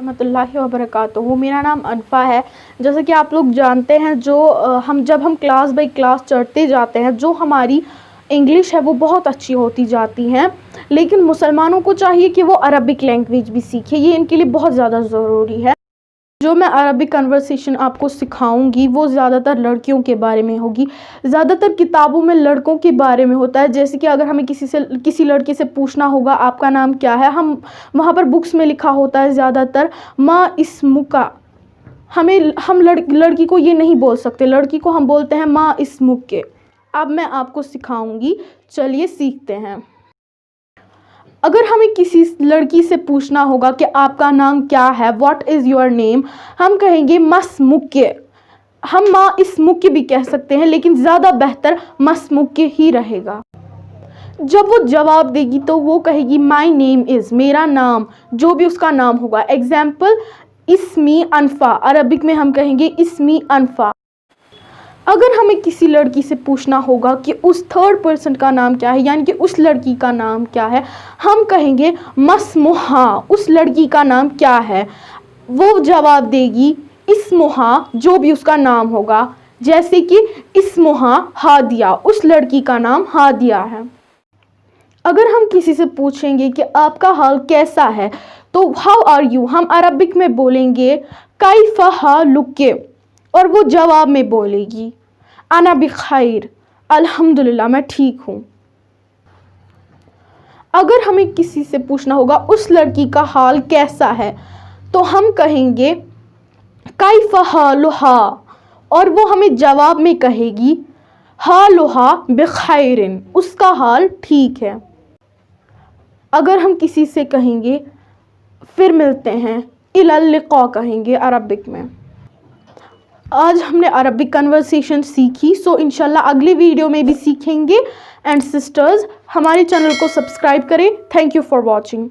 रहमतुल्लाहि व बरकातुहू। मेरा नाम अनफ़ा है। जैसे कि आप लोग जानते हैं, जब हम क्लास बाई क्लास चढ़ते जाते हैं, जो हमारी इंग्लिश है वो बहुत अच्छी होती जाती हैं, लेकिन मुसलमानों को चाहिए कि वो अरबिक लैंग्वेज भी सीखें। ये इनके लिए बहुत ज़्यादा ज़रूरी है। जो मैं अरबिक कन्वर्सेशन आपको सिखाऊंगी वो ज़्यादातर लड़कियों के बारे में होगी। ज़्यादातर किताबों में लड़कों के बारे में होता है। जैसे कि अगर हमें किसी लड़के से पूछना होगा आपका नाम क्या है, हम वहाँ पर बुक्स में लिखा होता है ज़्यादातर मा इस्मुका। हम लड़की को ये नहीं बोल सकते, लड़की को हम बोलते हैं मा इस्मुके। अब मैं आपको सिखाऊंगी, चलिए सीखते हैं। अगर हमें किसी लड़की से पूछना होगा कि आपका नाम क्या है, व्हाट इज़ योर नेम, हम कहेंगे मस्मुके। हम माँ इस्मुके भी कह सकते हैं, लेकिन ज़्यादा बेहतर मस्मुके ही रहेगा। जब वो जवाब देगी तो वो कहेगी माई नेम इज़, मेरा नाम, जो भी उसका नाम होगा। एग्जाम्पल, इस्मी अनफ़ा, अरबिक में हम कहेंगे इस्मी अनफ़ा। अगर हमें किसी लड़की से पूछना होगा कि उस थर्ड पर्सन का नाम क्या है, यानी कि उस लड़की का नाम क्या है, हम कहेंगे मस्मुहा, उस लड़की का नाम क्या है। वो जवाब देगी इस्मुहा, जो भी उसका नाम होगा। जैसे कि इस्मुहा हादिया, उस लड़की का नाम हादिया है। अगर हम किसी से पूछेंगे कि आपका हाल कैसा है, तो हाउ आर यू, हम अरबिक में बोलेंगे कैफ़ा हालुके, और वो जवाब में बोलेगी अना बिखैर, अल्हम्दुलिल्लाह, मैं ठीक हूँ। अगर हमें किसी से पूछना होगा उस लड़की का हाल कैसा है, तो हम कहेंगे कैफ़ा हालुहा, और वो हमें जवाब में कहेगी हालुहा बिखैरिन, उसका हाल ठीक है। अगर हम किसी से कहेंगे फिर मिलते हैं, इलल लिक़ा कहेंगे अरबिक में। आज हमने अरबिक कन्वर्सेशन सीखी, सो इंशाल्लाह अगली वीडियो में भी सीखेंगे। एंड सिस्टर्स, हमारे चैनल को सब्सक्राइब करें। Thank you for watching.